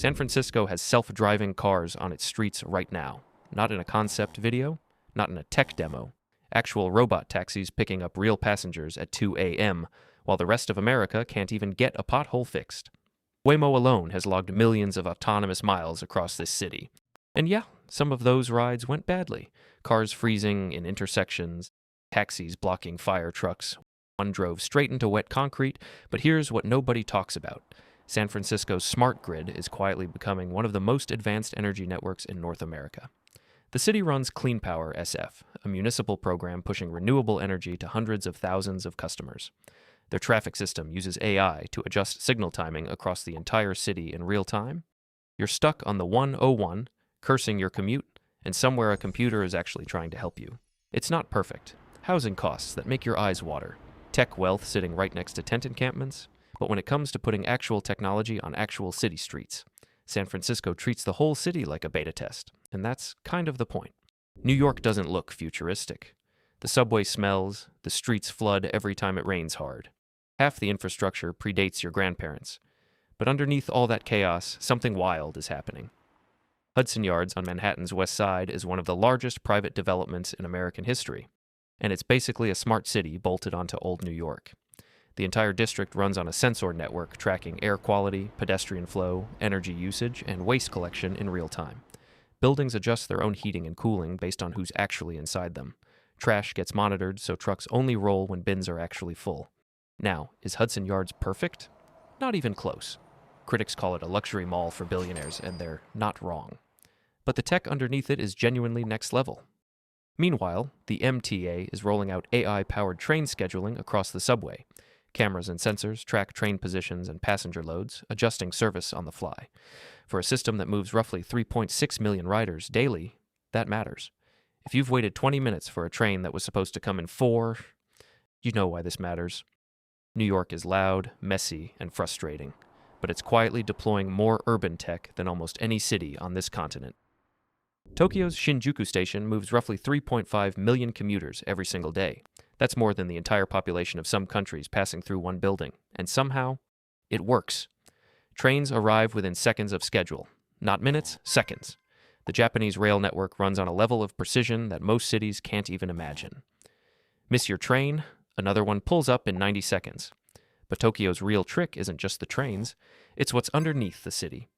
San Francisco has self-driving cars on its streets right now. Not in a concept video, not in a tech demo. Actual robot taxis picking up real passengers at 2 a.m., while the rest of America can't even get a pothole fixed. Waymo alone has logged millions of autonomous miles across this city. And yeah, some of those rides went badly. Cars freezing in intersections, taxis blocking fire trucks. One drove straight into wet concrete, but here's what nobody talks about. San Francisco's smart grid is quietly becoming one of the most advanced energy networks in North America. The city runs Clean Power SF, a municipal program pushing renewable energy to hundreds of thousands of customers. Their traffic system uses AI to adjust signal timing across the entire city in real time. You're stuck on the 101, cursing your commute, and somewhere a computer is actually trying to help you. It's not perfect. Housing costs that make your eyes water. Tech wealth sitting right next to tent encampments. But when it comes to putting actual technology on actual city streets, San Francisco treats the whole city like a beta test, and that's kind of the point. New York doesn't look futuristic. The subway smells, the streets flood every time it rains hard. Half the infrastructure predates your grandparents. But underneath all that chaos, something wild is happening. Hudson Yards on Manhattan's west side is one of the largest private developments in American history, and it's basically a smart city bolted onto old New York. The entire district runs on a sensor network tracking air quality, pedestrian flow, energy usage, and waste collection in real time. Buildings adjust their own heating and cooling based on who's actually inside them. Trash gets monitored so trucks only roll when bins are actually full. Now, is Hudson Yards perfect? Not even close. Critics call it a luxury mall for billionaires, and they're not wrong. But the tech underneath it is genuinely next level. Meanwhile, the MTA is rolling out AI-powered train scheduling across the subway. Cameras and sensors track train positions and passenger loads, adjusting service on the fly. For a system that moves roughly 3.6 million riders daily, that matters. If you've waited 20 minutes for a train that was supposed to come in 4, you know why this matters. New York is loud, messy, and frustrating, but it's quietly deploying more urban tech than almost any city on this continent. Tokyo's Shinjuku station moves roughly 3.5 million commuters every single day. That's more than the entire population of some countries passing through one building, and somehow, it works. Trains arrive within seconds of schedule. Not minutes, seconds. The Japanese rail network runs on a level of precision that most cities can't even imagine. Miss your train? Another one pulls up in 90 seconds. But Tokyo's real trick isn't just the trains, it's what's underneath the city.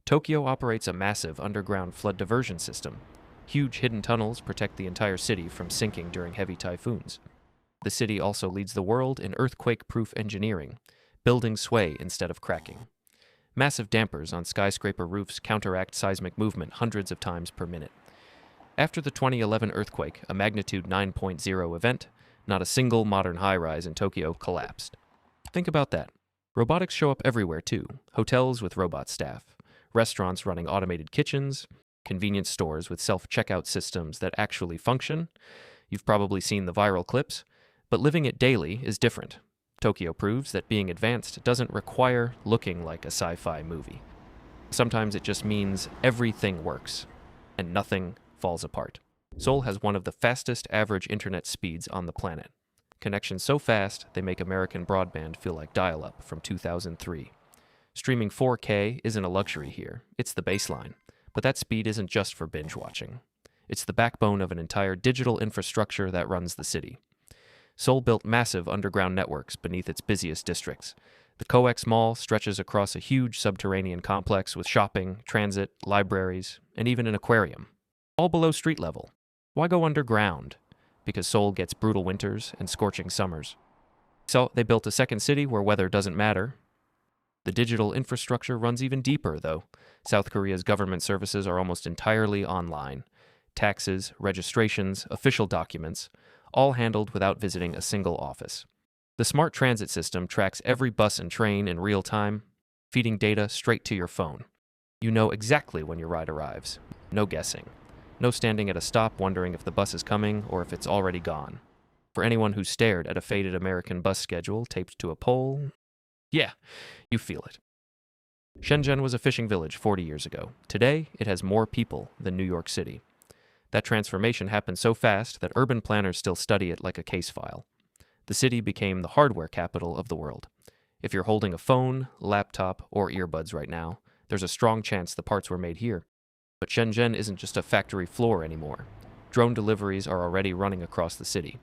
Tokyo operates a massive underground flood diversion system. Huge hidden tunnels protect the entire city from sinking during heavy typhoons. The city also leads the world in earthquake-proof engineering. Buildings sway instead of cracking. Massive dampers on skyscraper roofs counteract seismic movement hundreds of times per minute. After the 2011 earthquake, a magnitude 9.0 event, not a single modern high-rise in Tokyo collapsed. Think about that. Robotics show up everywhere, too. Hotels with robot staff, restaurants running automated kitchens, convenience stores with self-checkout systems that actually function. You've probably seen the viral clips, but living it daily is different. Tokyo proves that being advanced doesn't require looking like a sci-fi movie. Sometimes it just means everything works, and nothing falls apart. Seoul has one of the fastest average internet speeds on the planet. Connections so fast, they make American broadband feel like dial-up from 2003. Streaming 4K isn't a luxury here, it's the baseline. But that speed isn't just for binge watching. It's the backbone of an entire digital infrastructure that runs the city. Seoul built massive underground networks beneath its busiest districts. The COEX Mall stretches across a huge subterranean complex with shopping, transit, libraries, and even an aquarium. All below street level. Why go underground? Because Seoul gets brutal winters and scorching summers. So they built a second city where weather doesn't matter. The digital infrastructure runs even deeper, though. South Korea's government services are almost entirely online. Taxes, registrations, official documents, all handled without visiting a single office. The smart transit system tracks every bus and train in real time, feeding data straight to your phone. You know exactly when your ride arrives. No guessing. No standing at a stop wondering if the bus is coming or if it's already gone. For anyone who's stared at a faded American bus schedule taped to a pole, yeah, you feel it. Shenzhen was a fishing village 40 years ago. Today, it has more people than New York City. That transformation happened so fast that urban planners still study it like a case file. The city became the hardware capital of the world. If you're holding a phone, laptop, or earbuds right now, There's a strong chance the parts were made here. But Shenzhen isn't just a factory floor anymore. Drone deliveries are already running across the city.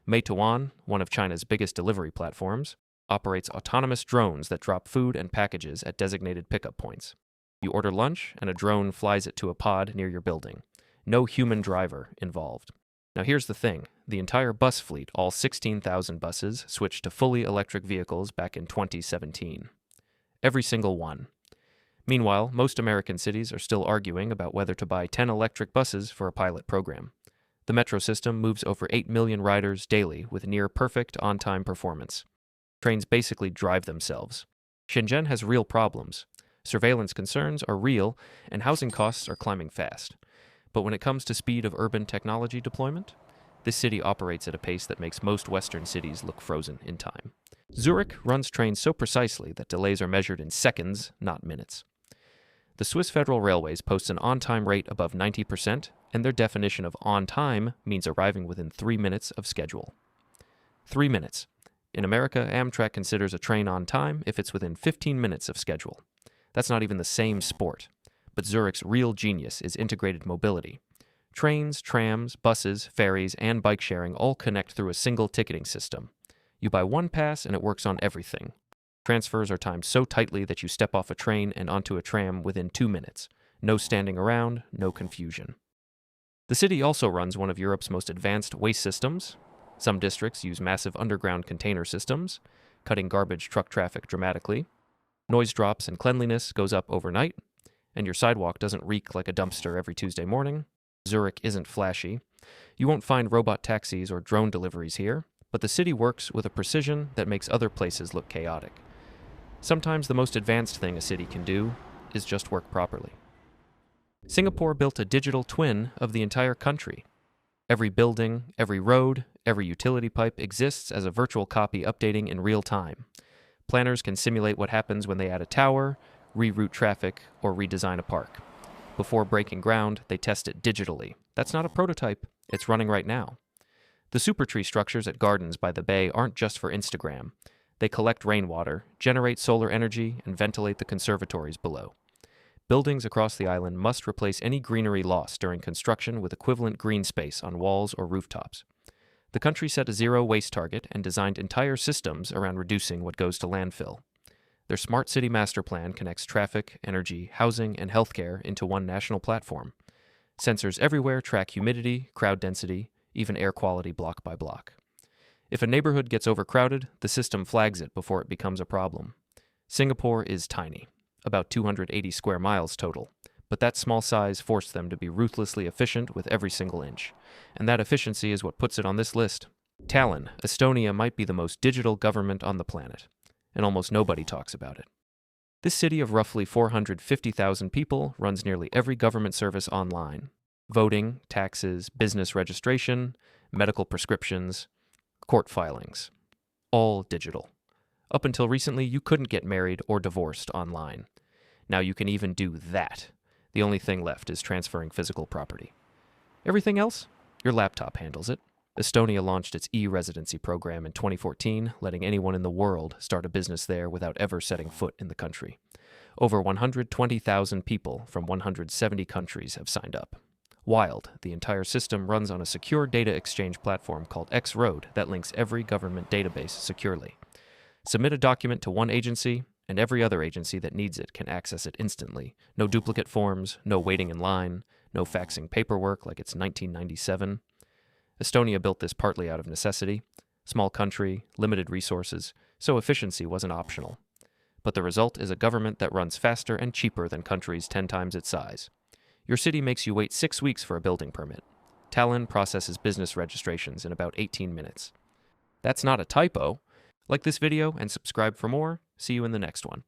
Meituan, one of China's biggest delivery platforms, operates autonomous drones that drop food and packages at designated pickup points. You order lunch, and a drone flies it to a pod near your building. No human driver involved. Now here's the thing. The entire bus fleet, all 16,000 buses, switched to fully electric vehicles back in 2017. Every single one. Meanwhile, most American cities are still arguing about whether to buy 10 electric buses for a pilot program. The metro system moves over 8 million riders daily with near-perfect on-time performance. Trains basically drive themselves. Shenzhen has real problems. Surveillance concerns are real, and housing costs are climbing fast. But when it comes to speed of urban technology deployment, this city operates at a pace that makes most Western cities look frozen in time. Zurich runs trains so precisely that delays are measured in seconds, not minutes. The Swiss Federal Railways posts an on-time rate above 90%, and their definition of on-time means arriving within 3 minutes of schedule. 3 minutes. In America, Amtrak considers a train on time if it's within 15 minutes of schedule. That's not even the same sport. But Zurich's real genius is integrated mobility. Trains, trams, buses, ferries, and bike sharing all connect through a single ticketing system. You buy one pass and it works on everything. Transfers are timed so tightly that you step off a train and onto a tram within 2 minutes. No standing around, no confusion. The city also runs one of Europe's most advanced waste systems. Some districts use massive underground container systems, cutting garbage truck traffic dramatically. Noise drops and cleanliness goes up overnight, and your sidewalk doesn't reek like a dumpster every Tuesday morning. Zurich isn't flashy. You won't find robot taxis or drone deliveries here, but the city works with a precision that makes other places look chaotic. Sometimes the most advanced thing a city can do is just work properly. Singapore built a digital twin of the entire country. Every building, every road, every utility pipe exists as a virtual copy updating in real time. Planners can simulate what happens when they add a tower, reroute traffic, or redesign a park. Before breaking ground, they test it digitally. That's not a prototype. It's running right now. The supertree structures at gardens by the bay aren't just for Instagram. They collect rainwater, generate solar energy, and ventilate the conservatories below. Buildings across the island must replace any greenery lost during construction with equivalent green space on walls or rooftops. The country set a zero waste target and designed entire systems around reducing what goes to landfill. Their smart city master plan connects traffic, energy, housing, and healthcare into one national platform. Sensors everywhere track humidity, crowd density, even air quality block by block. If a neighborhood gets overcrowded, the system flags it before it becomes a problem. Singapore is tiny, about 280 square miles total, but that small size forced them to be ruthlessly efficient with every single inch. And that efficiency is what puts it on this list. Tallinn, Estonia might be the most digital government on the planet, and almost nobody talks about it. This city of roughly 450,000 people runs nearly every government service online. Voting, taxes, business registration, medical prescriptions, court filings. All digital. Up until recently, you couldn't get married or divorced online. Now you can even do that. The only thing left is transferring physical property. Everything else? Your laptop handles it. Estonia launched its e-residency program in 2014, letting anyone in the world start a business there without ever setting foot in the country. Over 120,000 people from 170 countries have signed up. Wild, the entire system runs on a secure data exchange platform called X-Road that links every government database securely. Submit a document to one agency, and every other agency that needs it can access it instantly. No duplicate forms, no waiting in line, no faxing paperwork like it's 1997. Estonia built this partly out of necessity. Small country, limited resources, so efficiency wasn't optional. But the result is a government that runs faster and cheaper than countries 10 times its size. Your city makes you wait 6 weeks for a building permit. Tallinn processes business registrations in about 18 minutes. That's not a typo. Like this video and subscribe for more. See you in the next one.